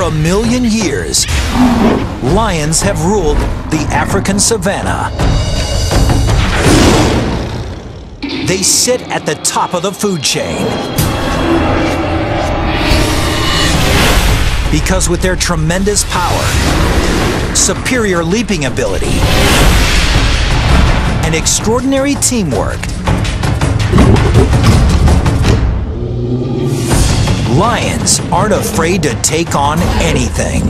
1 million years, lions have ruled the African savanna. They sit at the top of the food chain. Because with their tremendous power, superior leaping ability, and extraordinary teamwork, lions aren't afraid to take on anything.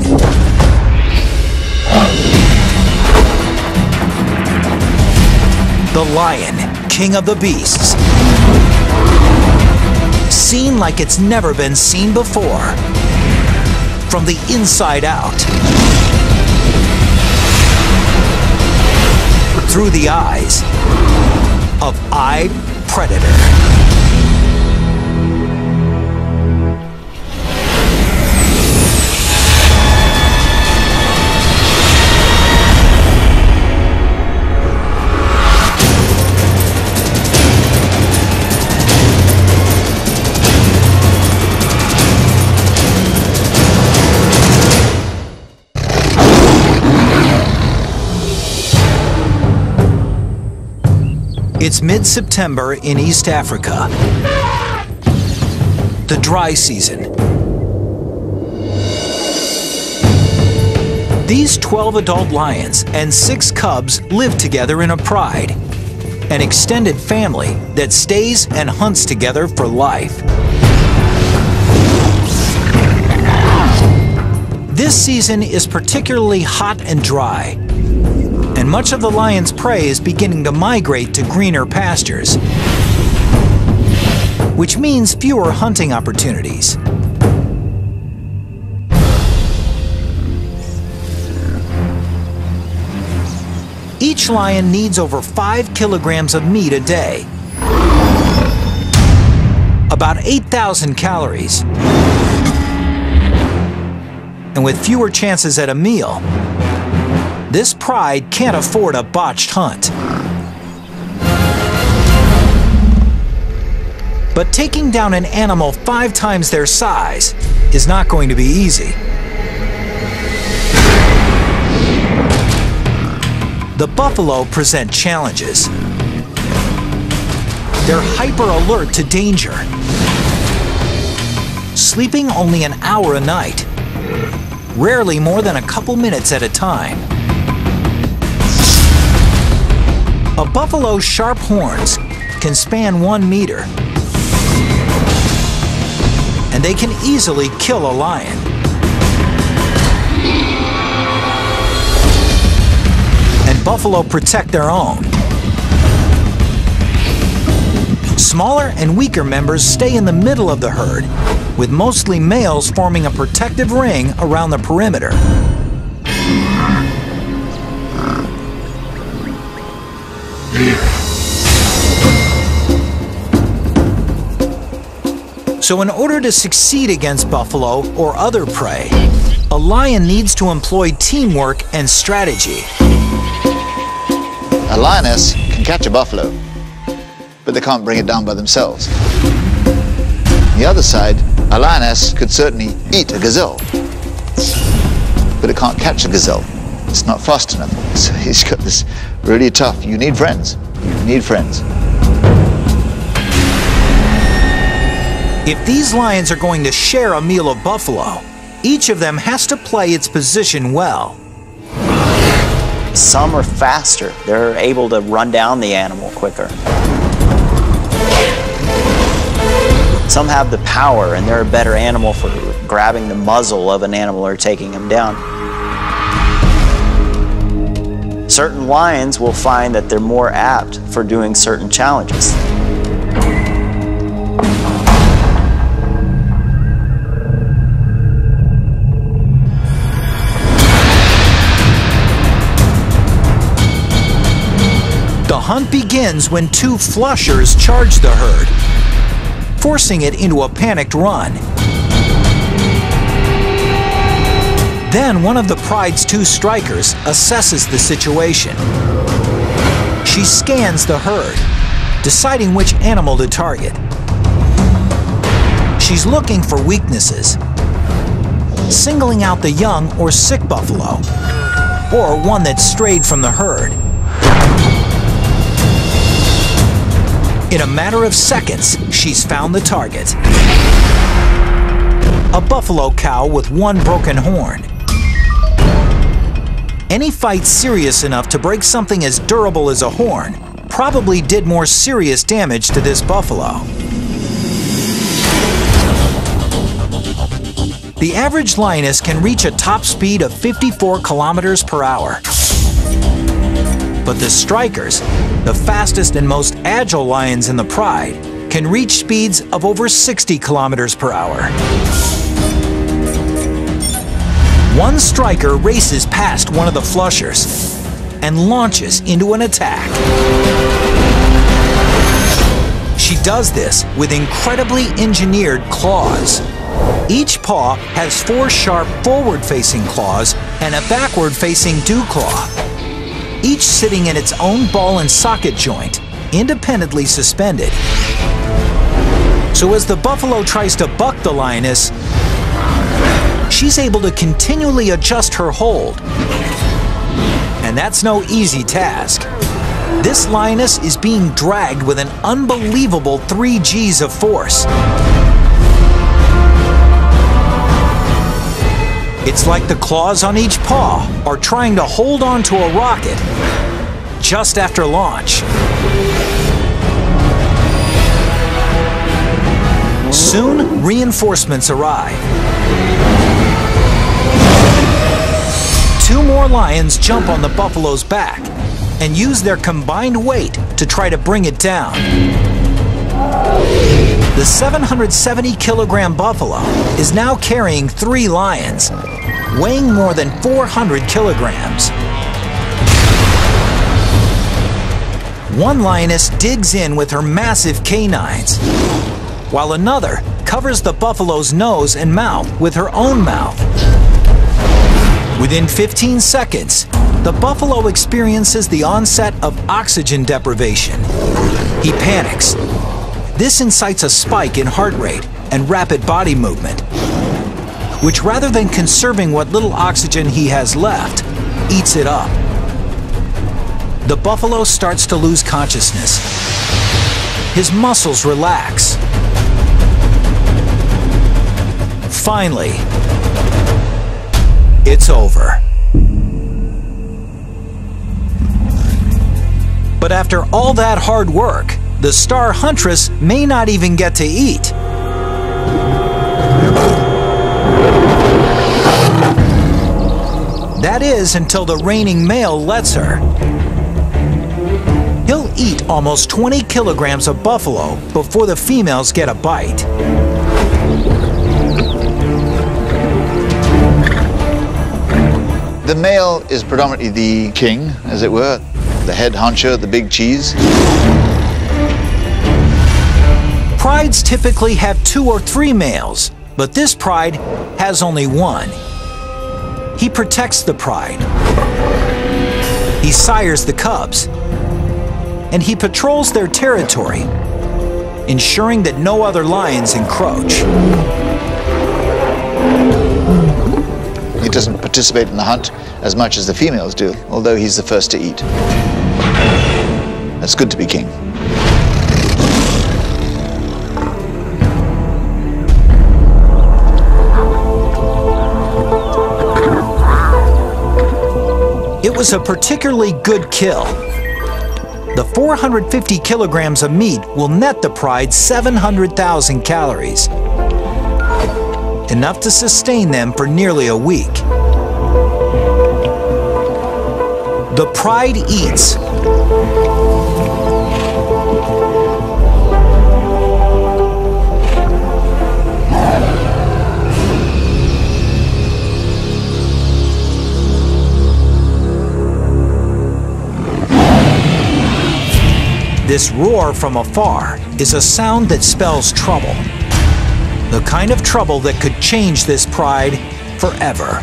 The lion, king of the beasts, seen like it's never been seen before, from the inside out, through the eyes of eyed predator. It's mid-September in East Africa, the dry season. These 12 adult lions and 6 cubs live together in a pride, an extended family that stays and hunts together for life. This season is particularly hot and dry, and much of the lion's prey is beginning to migrate to greener pastures, which means fewer hunting opportunities. Each lion needs over 5 kilograms of meat a day, about 8,000 calories, and with fewer chances at a meal, this pride can't afford a botched hunt. But taking down an animal 5 times their size is not going to be easy. The buffalo present challenges. They're hyper alert to danger, sleeping only an hour a night, rarely more than a couple minutes at a time. A buffalo's sharp horns can span 1 meter, and they can easily kill a lion. And buffalo protect their own. Smaller and weaker members stay in the middle of the herd, with mostly males forming a protective ring around the perimeter. So in order to succeed against buffalo or other prey, a lion needs to employ teamwork and strategy. A lioness can catch a buffalo, but they can't bring it down by themselves. On the other side, a lioness could certainly eat a gazelle, but it can't catch a gazelle. It's not fast enough. So he's got this really tough. You need friends. You need friends. If these lions are going to share a meal of buffalo, each of them has to play its position well. Some are faster. They're able to run down the animal quicker. Some have the power, and they're a better animal for grabbing the muzzle of an animal or taking him down. Certain lions will find that they're more apt for doing certain challenges. The hunt begins when 2 flushers charge the herd, forcing it into a panicked run. Then one of the pride's 2 strikers assesses the situation. She scans the herd, deciding which animal to target. She's looking for weaknesses. singling out the young or sick buffalo, or one that strayed from the herd. In a matter of seconds, she's found the target. A buffalo cow with one broken horn. Any fight serious enough to break something as durable as a horn probably did more serious damage to this buffalo. The average lioness can reach a top speed of 54 kilometers per hour. But the strikers, the fastest and most agile lions in the pride, can reach speeds of over 60 kilometers per hour. One striker races past one of the flushers and launches into an attack. She does this with incredibly engineered claws. Each paw has 4 sharp forward-facing claws and a backward-facing dew claw, each sitting in its own ball and socket joint, independently suspended. So as the buffalo tries to buck the lioness, she's able to continually adjust her hold. And that's no easy task. This lioness is being dragged with an unbelievable 3 Gs of force. It's like the claws on each paw are trying to hold on to a rocket just after launch. Soon, reinforcements arrive. 2 more lions jump on the buffalo's back and use their combined weight to try to bring it down. The 770-kilogram buffalo is now carrying 3 lions, weighing more than 400 kilograms. One lioness digs in with her massive canines, while another covers the buffalo's nose and mouth with her own mouth. Within 15 seconds, the buffalo experiences the onset of oxygen deprivation. He panics. This incites a spike in heart rate and rapid body movement, which rather than conserving what little oxygen he has left, eats it up. The buffalo starts to lose consciousness. His muscles relax. Finally, it's over. But after all that hard work, the star huntress may not even get to eat. That is until the reigning male lets her. He'll eat almost 20 kilograms of buffalo before the females get a bite. The male is predominantly the king, as it were, the head honcho, the big cheese. Prides typically have 2 or 3 males, but this pride has only 1. He protects the pride. He sires the cubs. And he patrols their territory, ensuring that no other lions encroach. He doesn't participate in the hunt as much as the females do, although he's the first to eat. It's good to be king. It was a particularly good kill. The 450 kilograms of meat will net the pride 700,000 calories, enough to sustain them for nearly a week. The pride eats. This roar from afar is a sound that spells trouble. The kind of trouble that could change this pride forever.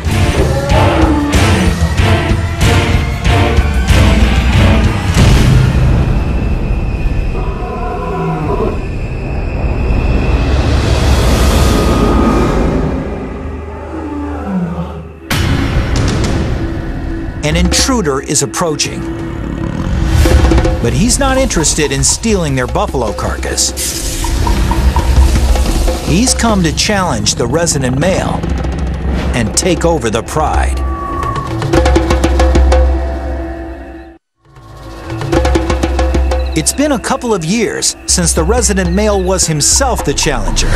an intruder is approaching. But he's not interested in stealing their buffalo carcass. He's come to challenge the resident male and take over the pride. It's been a couple of years since the resident male was himself the challenger.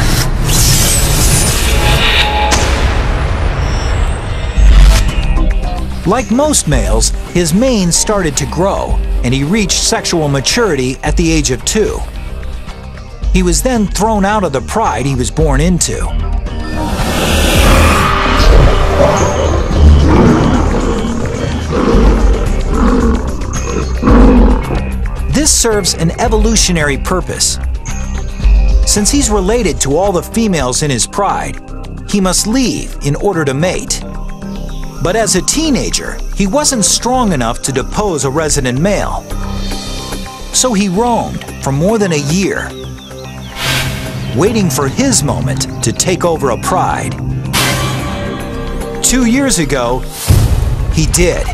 Like most males, his mane started to grow, and he reached sexual maturity at the age of 2. He was then thrown out of the pride he was born into. This serves an evolutionary purpose. Since he's related to all the females in his pride, he must leave in order to mate. But as a teenager, he wasn't strong enough to depose a resident male. So he roamed for more than a year, waiting for his moment to take over a pride. 2 years ago, he did.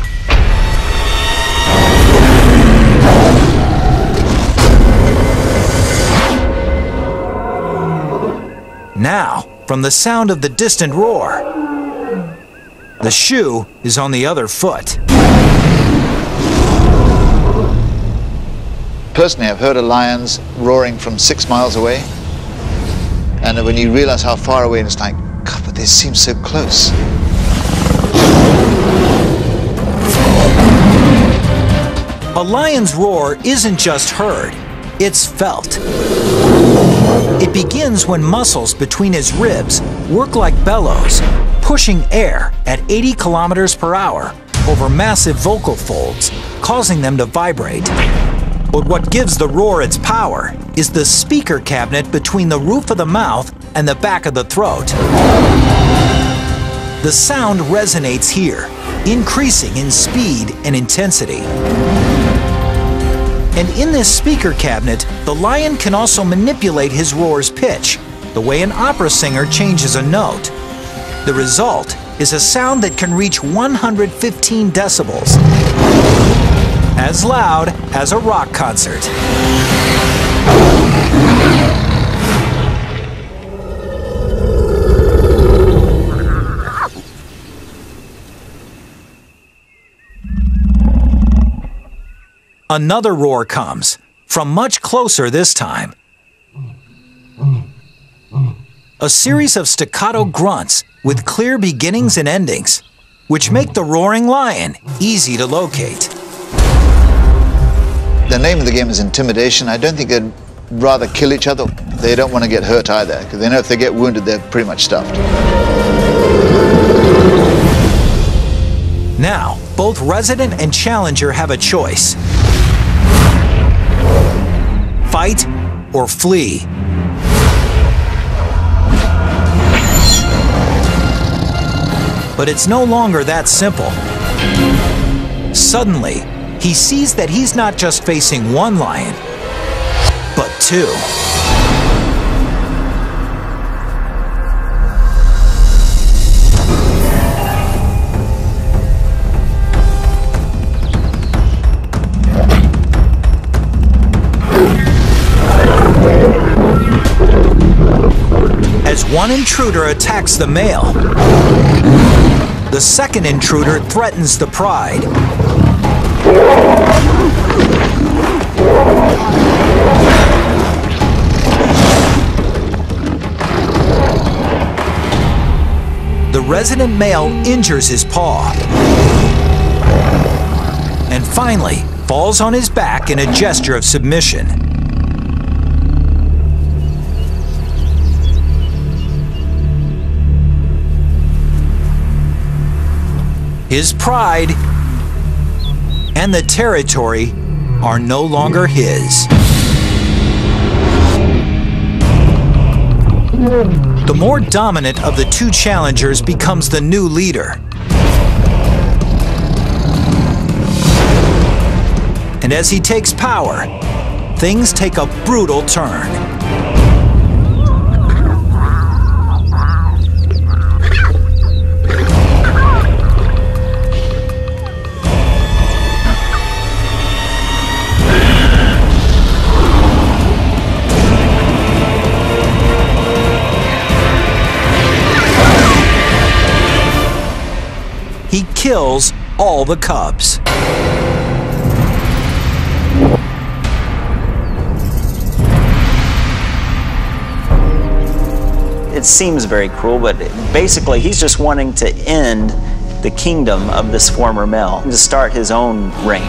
Now, from the sound of the distant roar, the shoe is on the other foot. Personally, I've heard of lions roaring from 6 miles away. And when you realize how far away, it's like, God, but they seem so close. A lion's roar isn't just heard, it's felt. It begins when muscles between his ribs work like bellows, pushing air at 80 kilometers per hour over massive vocal folds, causing them to vibrate. But what gives the roar its power is the speaker cabinet between the roof of the mouth and the back of the throat. The sound resonates here, increasing in speed and intensity. And in this speaker cabinet, the lion can also manipulate his roar's pitch, the way an opera singer changes a note. The result is a sound that can reach 115 decibels, as loud as a rock concert. Another roar comes, from much closer this time. A series of staccato grunts with clear beginnings and endings, which make the roaring lion easy to locate. The name of the game is intimidation. I don't think they'd rather kill each other. They don't want to get hurt either, because they know if they get wounded, they're pretty much stuffed. Now, both resident and challenger have a choice. Fight or flee. But it's no longer that simple. Suddenly, he sees that he's not just facing one lion, but 2. As one intruder attacks the male, the second intruder threatens the pride. The resident male injures his paw and finally falls on his back in a gesture of submission. His pride and the territory are no longer his. The more dominant of the 2 challengers becomes the new leader. And as he takes power, things take a brutal turn. kills all the cubs. It seems very cruel, but basically he's just wanting to end the kingdom of this former male, to start his own reign.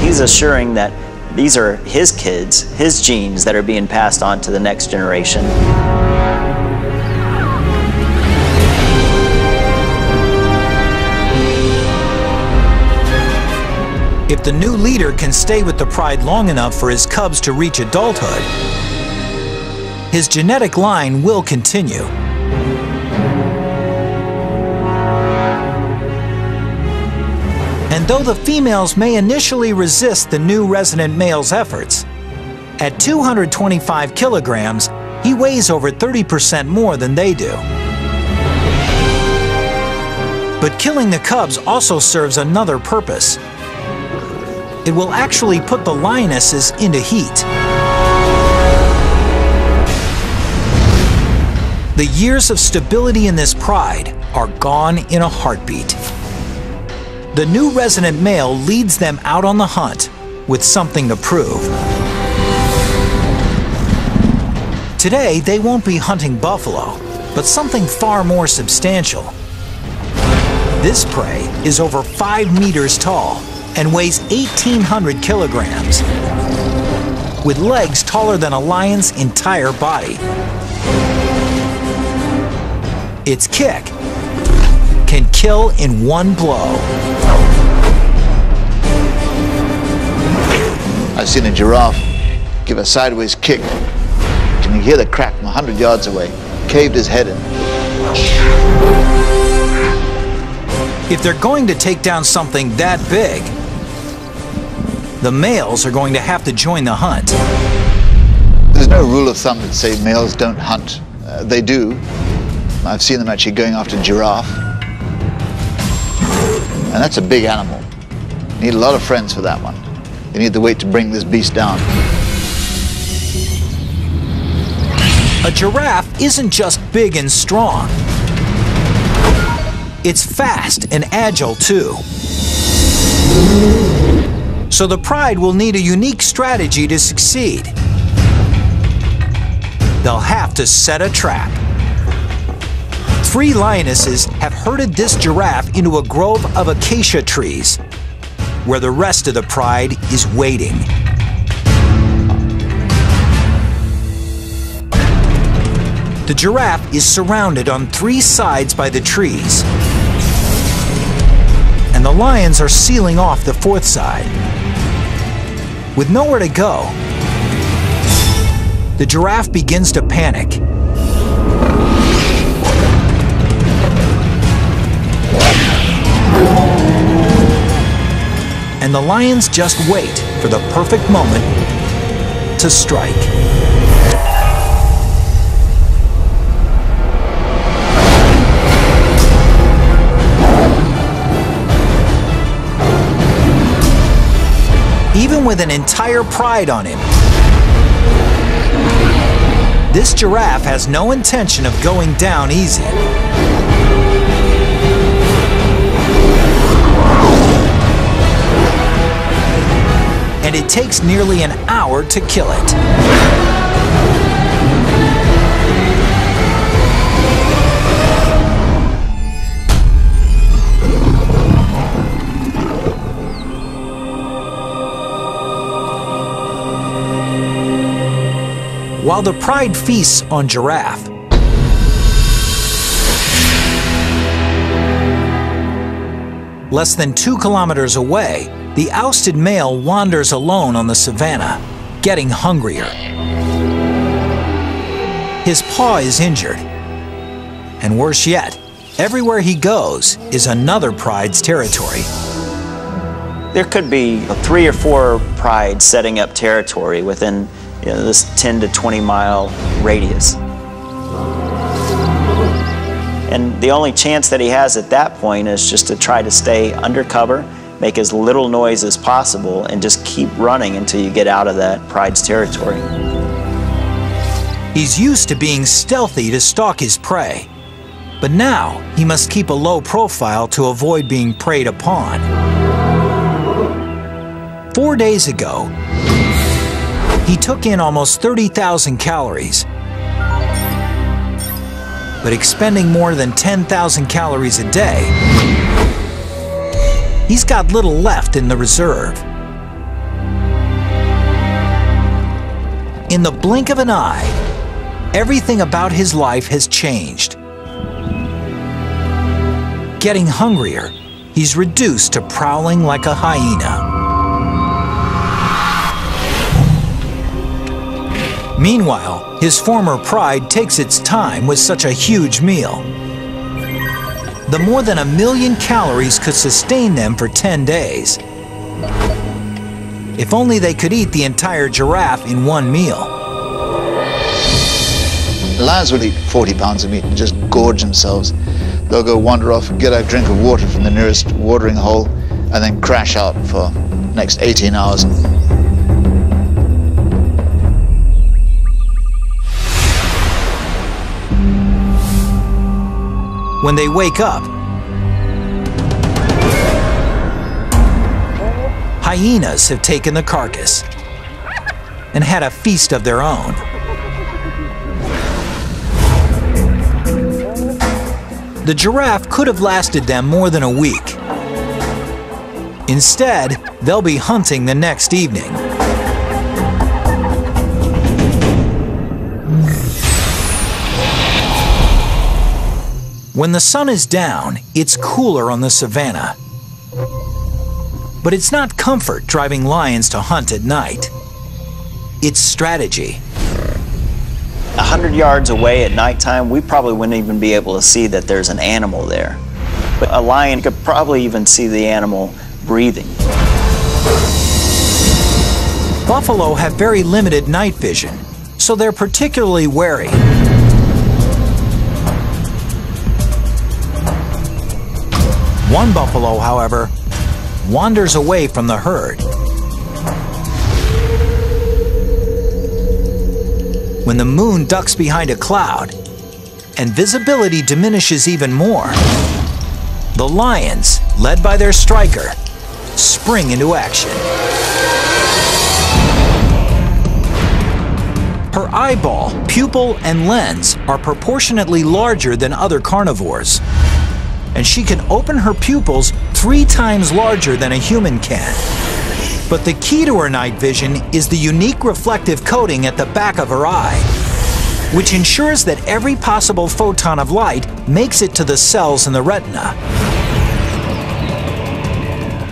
He's assuring that these are his kids, his genes that are being passed on to the next generation. If the new leader can stay with the pride long enough for his cubs to reach adulthood, his genetic line will continue. And though the females may initially resist the new resident male's efforts, at 225 kilograms, he weighs over 30% more than they do. But killing the cubs also serves another purpose. It will actually put the lionesses into heat. The years of stability in this pride are gone in a heartbeat. The new resident male leads them out on the hunt with something to prove. Today, they won't be hunting buffalo, but something far more substantial. This prey is over 5 meters tall and weighs 1,800 kilograms, with legs taller than a lion's entire body. Its kick can kill in one blow. I've seen a giraffe give a sideways kick. Can you hear the crack from 100 yards away? Caved his head in. If they're going to take down something that big, the males are going to have to join the hunt. There's no rule of thumb that say males don't hunt. They do. I've seen them actually going after giraffe. And that's a big animal. You need a lot of friends for that one. You need the weight to bring this beast down. A giraffe isn't just big and strong. It's fast and agile too. So the pride will need a unique strategy to succeed. They'll have to set a trap. 3 lionesses have herded this giraffe into a grove of acacia trees, where the rest of the pride is waiting. The giraffe is surrounded on 3 sides by the trees, and the lions are sealing off the 4th side. With nowhere to go, the giraffe begins to panic. And the lions just wait for the perfect moment to strike. Even with an entire pride on him, this giraffe has no intention of going down easy. And it takes nearly an hour to kill it. While the pride feasts on giraffe, less than 2 kilometers away, the ousted male wanders alone on the savanna, getting hungrier. His paw is injured, and worse yet, everywhere he goes is another pride's territory. There could be 3 or 4 prides setting up territory within this 10 to 20 mile radius. And the only chance that he has at that point is just to try to stay undercover, make as little noise as possible, and just keep running until you get out of that pride's territory. He's used to being stealthy to stalk his prey, But now he must keep a low profile to avoid being preyed upon. 4 days ago, he took in almost 30,000 calories, but expending more than 10,000 calories a day, he's got little left in the reserve. In the blink of an eye, everything about his life has changed. Getting hungrier, he's reduced to prowling like a hyena. Meanwhile, his former pride takes its time with such a huge meal. The more than 1 million calories could sustain them for 10 days. If only they could eat the entire giraffe in one meal. Lions will eat 40 pounds of meat and just gorge themselves. They'll go wander off, get a drink of water from the nearest watering hole, and then crash out for the next 18 hours. When they wake up, hyenas have taken the carcass and had a feast of their own. The giraffe could have lasted them more than a week. Instead, they'll be hunting the next evening. When the sun is down, it's cooler on the savanna. But it's not comfort driving lions to hunt at night. It's strategy. 100 yards away at nighttime, we probably wouldn't even be able to see that there's an animal there. But a lion could probably even see the animal breathing. Buffalo have very limited night vision, so they're particularly wary. One buffalo, however, wanders away from the herd. When the moon ducks behind a cloud and visibility diminishes even more, the lions, led by their striker, spring into action. Her eyeball, pupil, and lens are proportionately larger than other carnivores, and she can open her pupils 3 times larger than a human can. But the key to her night vision is the unique reflective coating at the back of her eye, which ensures that every possible photon of light makes it to the cells in the retina.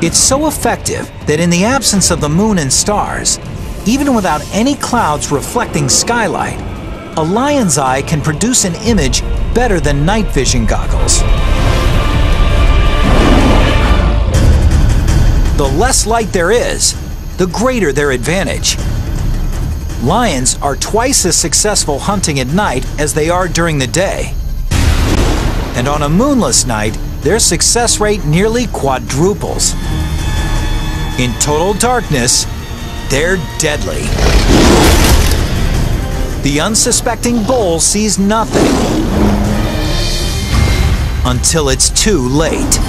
It's so effective that in the absence of the moon and stars, even without any clouds reflecting skylight, a lion's eye can produce an image better than night vision goggles. The less light there is, the greater their advantage. Lions are twice as successful hunting at night as they are during the day. And on a moonless night, their success rate nearly quadruples. In total darkness, they're deadly. The unsuspecting bull sees nothing until it's too late.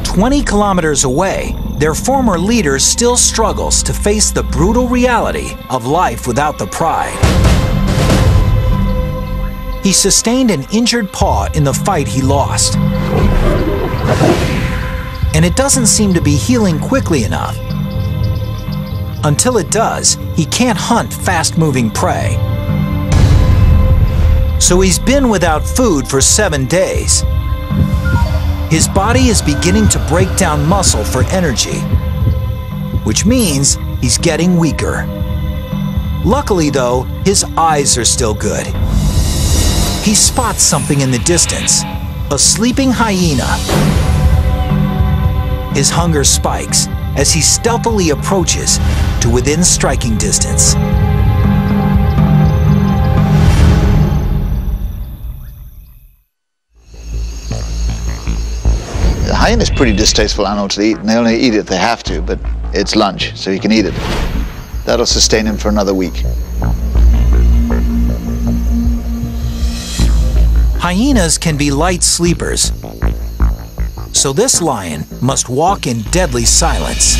"20 kilometers away, their former leader still struggles to face the brutal reality of life without the pride. He sustained an injured paw in the fight he lost, and it doesn't seem to be healing quickly enough. Until it does, he can't hunt fast-moving prey. So he's been without food for 7 days. His body is beginning to break down muscle for energy, which means he's getting weaker. Luckily, though, his eyes are still good. He spots something in the distance, a sleeping hyena. His hunger spikes as he stealthily approaches to within striking distance. The Hyena is a pretty distasteful animal to eat, and they only eat it if they have to, but it's lunch, so he can eat it. That'll sustain him for another week. Hyenas can be light sleepers, so this lion must walk in deadly silence.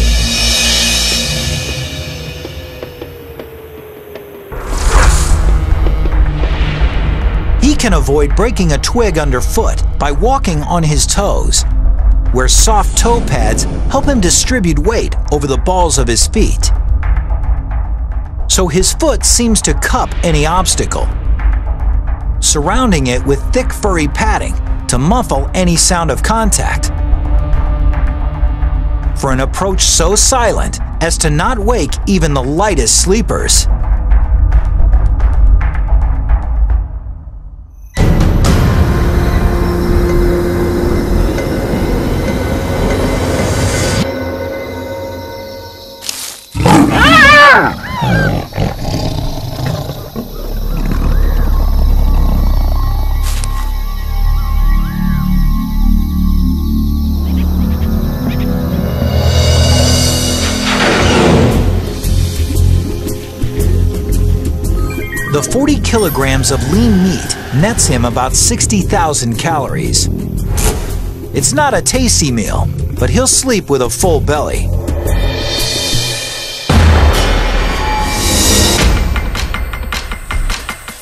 He can avoid breaking a twig underfoot by walking on his toes, where soft toe pads help him distribute weight over the balls of his feet. So his foot seems to cup any obstacle, surrounding it with thick furry padding to muffle any sound of contact. For an approach so silent as to not wake even the lightest sleepers. The 40 kilograms of lean meat nets him about 60,000 calories. It's not a tasty meal, but he'll sleep with a full belly.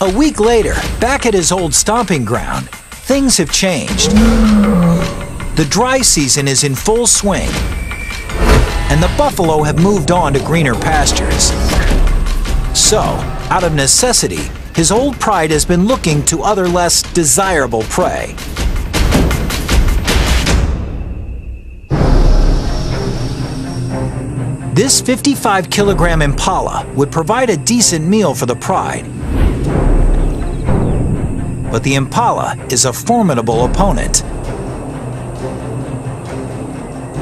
A week later, back at his old stomping ground, things have changed. The dry season is in full swing, and the buffalo have moved on to greener pastures. So, out of necessity, his old pride has been looking to other less desirable prey. This 55-kilogram impala would provide a decent meal for the pride. But the impala is a formidable opponent.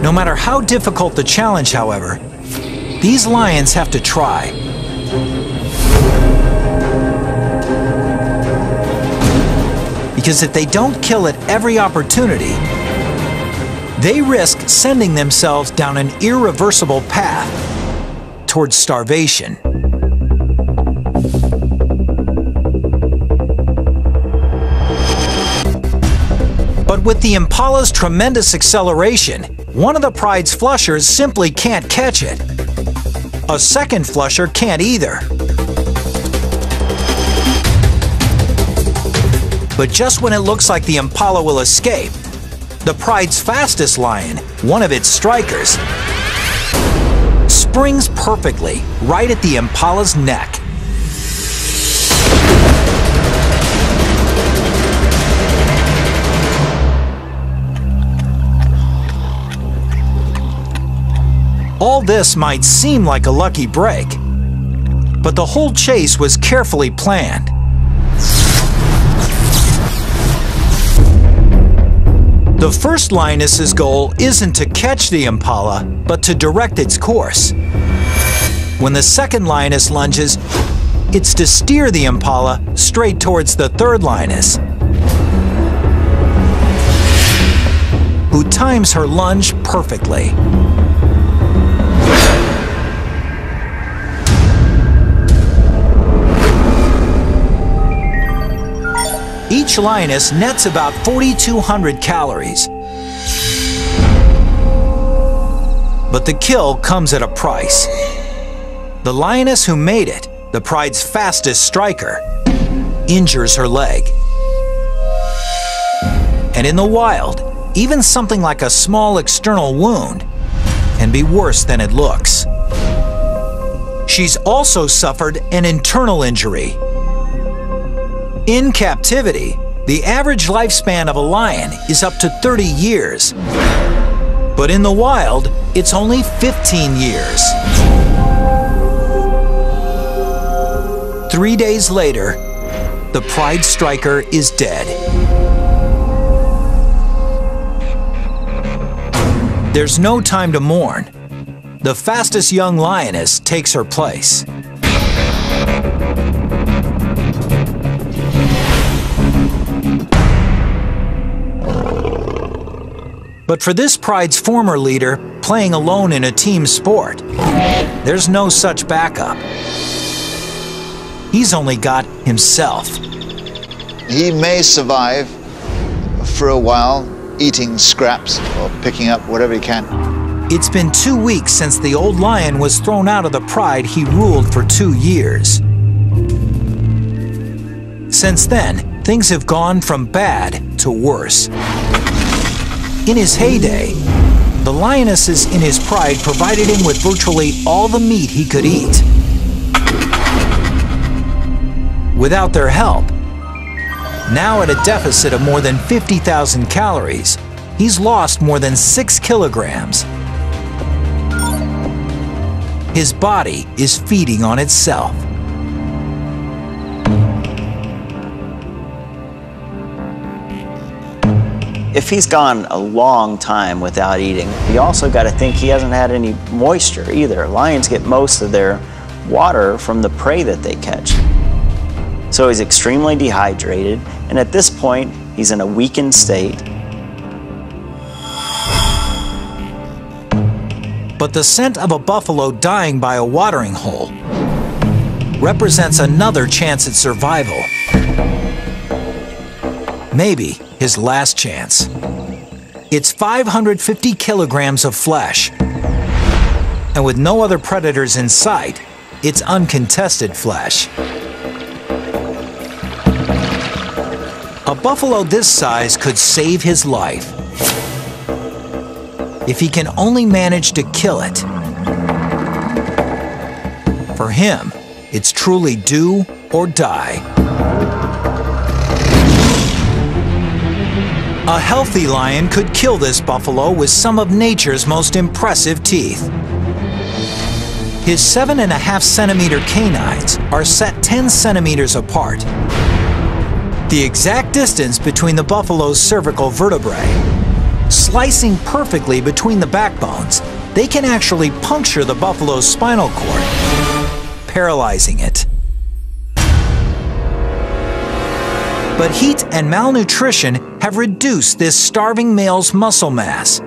No matter how difficult the challenge, however, these lions have to try. Because if they don't kill at every opportunity, they risk sending themselves down an irreversible path towards starvation. But with the impala's tremendous acceleration, one of the pride's flushers simply can't catch it. A second flusher can't either. But just when it looks like the impala will escape, the pride's fastest lion, one of its strikers, springs perfectly right at the impala's neck. All this might seem like a lucky break, but the whole chase was carefully planned. The first lioness's goal isn't to catch the impala, but to direct its course. When the second lioness lunges, it's to steer the impala straight towards the third lioness, who times her lunge perfectly. Each lioness nets about 4,200 calories. But the kill comes at a price. The lioness who made it, the pride's fastest striker, injures her leg. And in the wild, even something like a small external wound can be worse than it looks. She's also suffered an internal injury. In captivity, the average lifespan of a lion is up to 30 years. But in the wild, it's only 15 years. 3 days later, the pride striker is dead. There's no time to mourn. The fastest young lioness takes her place. But for this pride's former leader, playing alone in a team sport, there's no such backup. He's only got himself. He may survive for a while, eating scraps or picking up whatever he can. It's been 2 weeks since the old lion was thrown out of the pride he ruled for 2 years. Since then, things have gone from bad to worse. In his heyday, the lionesses in his pride provided him with virtually all the meat he could eat. Without their help, now at a deficit of more than 50,000 calories, he's lost more than 6 kilograms. His body is feeding on itself. If he's gone a long time without eating, you also got to think he hasn't had any moisture either. Lions get most of their water from the prey that they catch. So he's extremely dehydrated, and at this point, he's in a weakened state. But the scent of a buffalo dying by a watering hole represents another chance at survival. Maybe his last chance. It's 550 kilograms of flesh. And with no other predators in sight, it's uncontested flesh. A buffalo this size could save his life if he can only manage to kill it. For him, it's truly do or die. A healthy lion could kill this buffalo with some of nature's most impressive teeth. His 7.5 centimeter canines are set 10 centimeters apart, the exact distance between the buffalo's cervical vertebrae. Slicing perfectly between the backbones, they can actually puncture the buffalo's spinal cord, paralyzing it. But heat and malnutrition have reduced this starving male's muscle mass.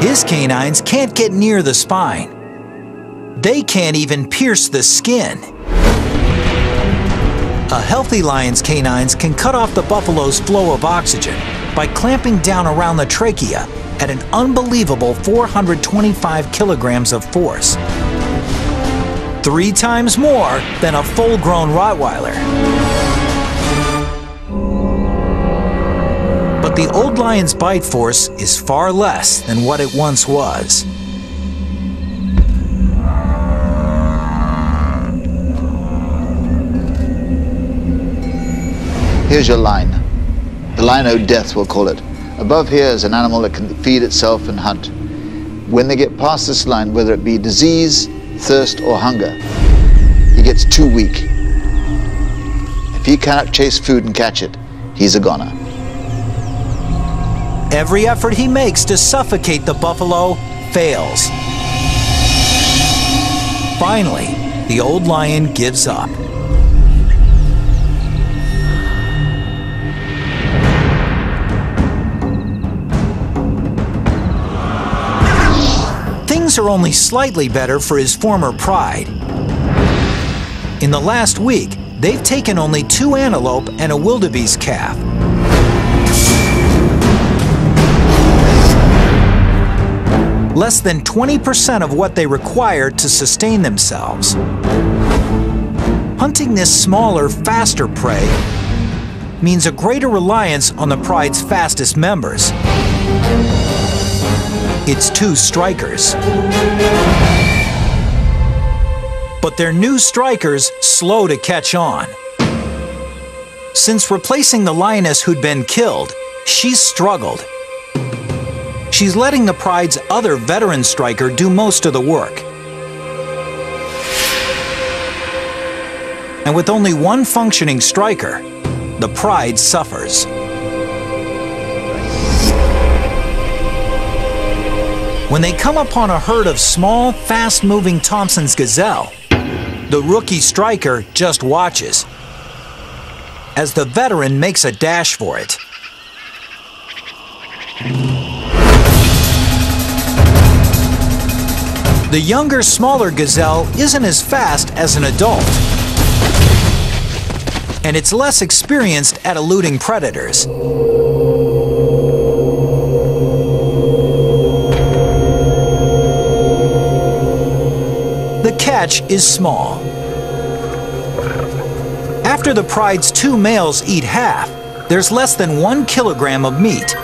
His canines can't get near the spine. They can't even pierce the skin. A healthy lion's canines can cut off the buffalo's flow of oxygen by clamping down around the trachea at an unbelievable 425 kilograms of force. 3 times more than a full-grown Rottweiler. But the old lion's bite force is far less than what it once was. Here's your line. The line o' death, we'll call it. Above here is an animal that can feed itself and hunt. When they get past this line, whether it be disease, thirst, or hunger, he gets too weak. If he cannot chase food and catch it, he's a goner. Every effort he makes to suffocate the buffalo fails. Finally, the old lion gives up. Things are only slightly better for his former pride. In the last week, they've taken only 2 antelope and a wildebeest calf. Less than 20% of what they require to sustain themselves. Hunting this smaller, faster prey means a greater reliance on the pride's fastest members. It's 2 strikers. But their new strikers slow to catch on. Since replacing the lioness who'd been killed, she's struggled. She's letting the pride's other veteran striker do most of the work. And with only one functioning striker, the pride suffers. When they come upon a herd of small, fast-moving Thompson's gazelle, the rookie striker just watches as the veteran makes a dash for it. The younger, smaller gazelle isn't as fast as an adult, and it's less experienced at eluding predators. The catch is small. After the pride's 2 males eat half, there's less than 1 kilogram of meat,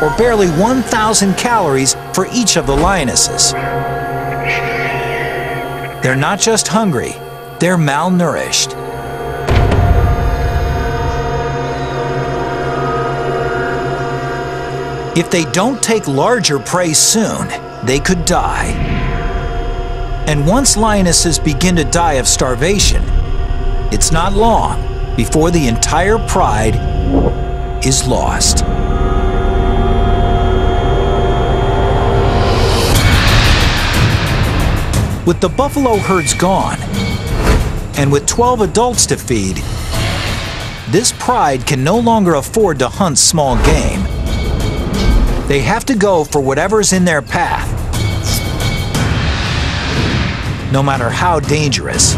or barely 1,000 calories for each of the lionesses. They're not just hungry, they're malnourished. If they don't take larger prey soon, they could die. And once lionesses begin to die of starvation, it's not long before the entire pride is lost. With the buffalo herds gone, and with 12 adults to feed, this pride can no longer afford to hunt small game. They have to go for whatever's in their path, no matter how dangerous.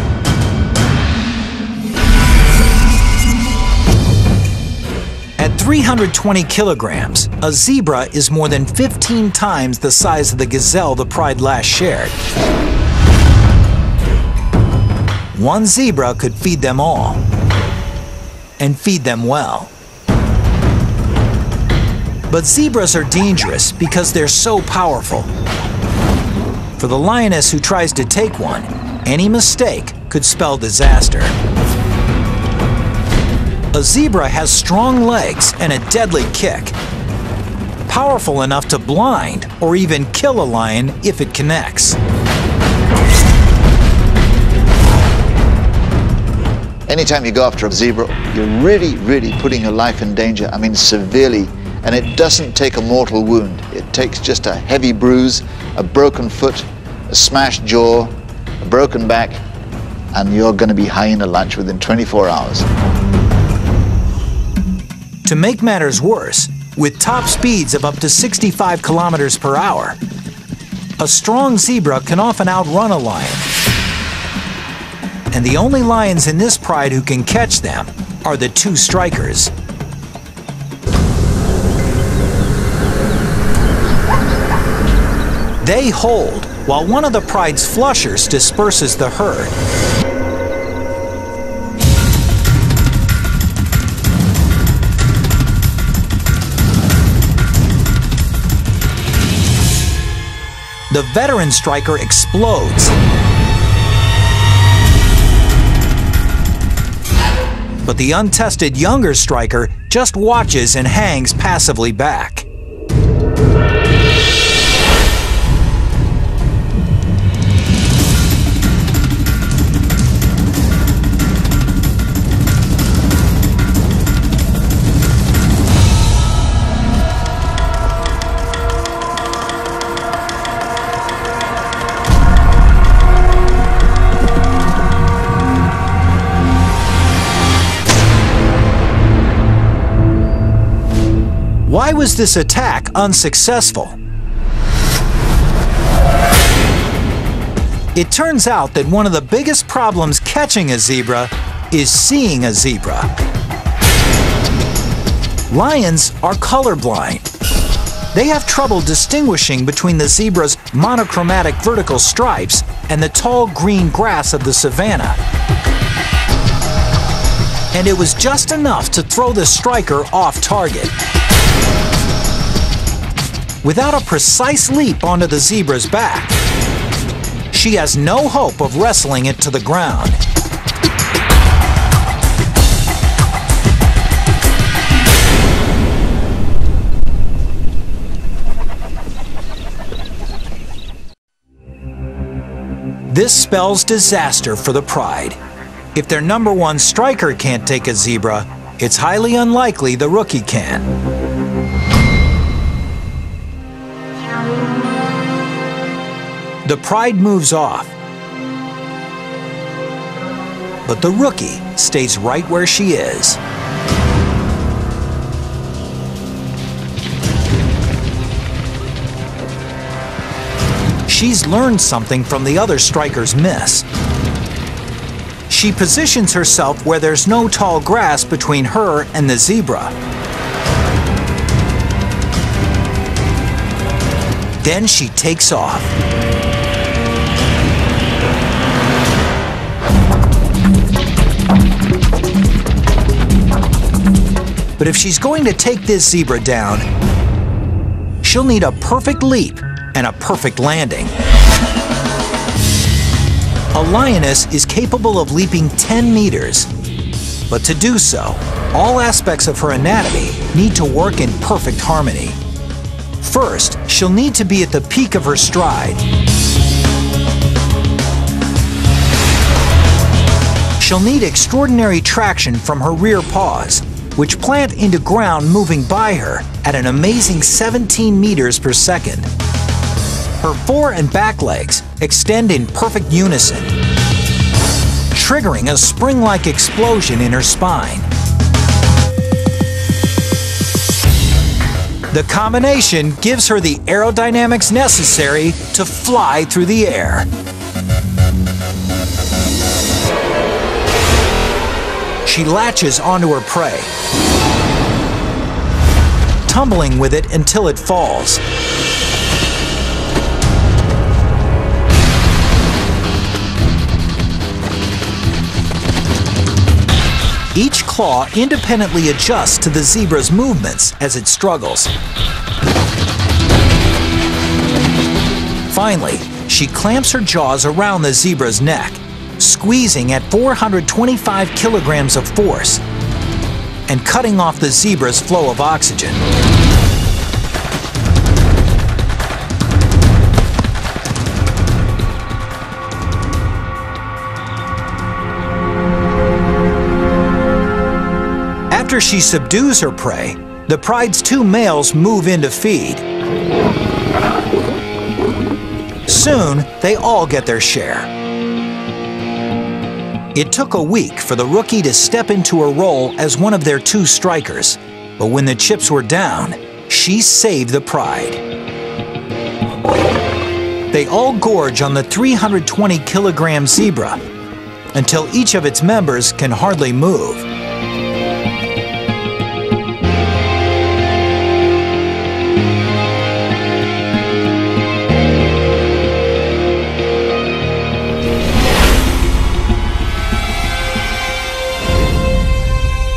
At 320 kilograms, a zebra is more than 15 times the size of the gazelle the pride last shared. One zebra could feed them all, and feed them well. But zebras are dangerous because they're so powerful. For the lioness who tries to take one, any mistake could spell disaster. A zebra has strong legs and a deadly kick, powerful enough to blind or even kill a lion if it connects. Anytime you go after a zebra, you're really putting your life in danger, I mean severely, and it doesn't take a mortal wound. It takes just a heavy bruise, a broken foot, a smashed jaw, a broken back, and you're going to be hyena lunch within 24 hours. To make matters worse, with top speeds of up to 65 kilometers per hour, a strong zebra can often outrun a lion. And the only lions in this pride who can catch them are the 2 strikers. They hold, while one of the pride's flushers disperses the herd. The veteran striker explodes. But the untested younger striker just watches and hangs passively back. Why was this attack unsuccessful? It turns out that one of the biggest problems catching a zebra is seeing a zebra. Lions are colorblind. They have trouble distinguishing between the zebra's monochromatic vertical stripes and the tall green grass of the savanna. And it was just enough to throw the striker off target. Without a precise leap onto the zebra's back, she has no hope of wrestling it to the ground. This spells disaster for the pride. If their #1 striker can't take a zebra, it's highly unlikely the rookie can. The pride moves off, but the rookie stays right where she is. She she's learned something from the other strikers miss. She positions herself where there's no tall grass between her and the zebra. Then she takes off. But if she's going to take this zebra down, she'll need a perfect leap and a perfect landing. A lioness is capable of leaping 10 meters, but to do so, all aspects of her anatomy need to work in perfect harmony. First, she'll need to be at the peak of her stride. She'll need extraordinary traction from her rear paws, which plant into ground moving by her at an amazing 17 meters per second. Her fore and back legs extend in perfect unison, triggering a spring-like explosion in her spine. The combination gives her the aerodynamics necessary to fly through the air. She latches onto her prey, tumbling with it until it falls. Each claw independently adjusts to the zebra's movements as it struggles. Finally, she clamps her jaws around the zebra's neck, squeezing at 425 kilograms of force and cutting off the zebra's flow of oxygen. After she subdues her prey, the pride's two males move in to feed. Soon, they all get their share. It took a week for the rookie to step into her role as one of their two strikers, but when the chips were down, she saved the pride. They all gorge on the 320-kilogram zebra until each of its members can hardly move.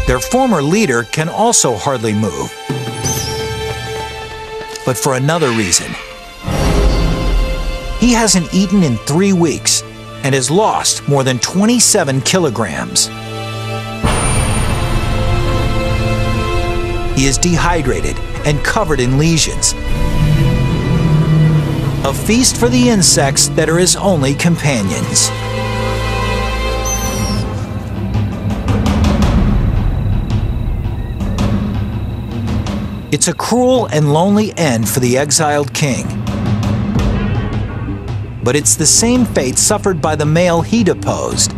Their former leader can also hardly move, but for another reason. He hasn't eaten in 3 weeks and has lost more than 27 kilograms. He is dehydrated and covered in lesions. A feast for the insects that are his only companions. It's a cruel and lonely end for the exiled king. But it's the same fate suffered by the male he deposed,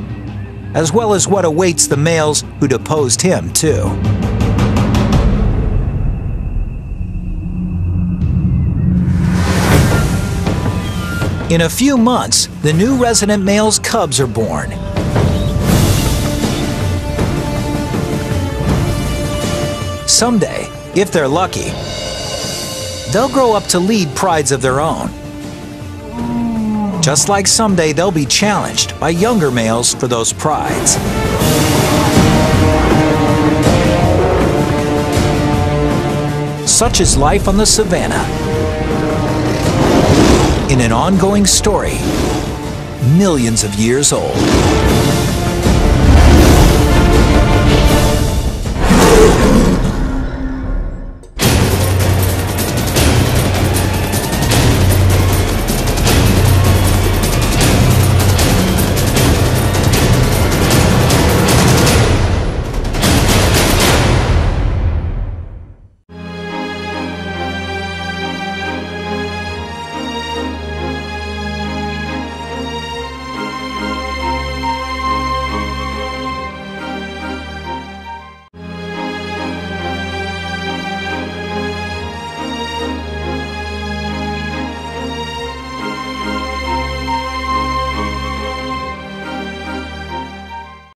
as well as what awaits the males who deposed him, too. In a few months, the new resident male's cubs are born. Someday, if they're lucky, they'll grow up to lead prides of their own. Just like someday they'll be challenged by younger males for those prides. Such is life on the savannah, in an ongoing story millions of years old.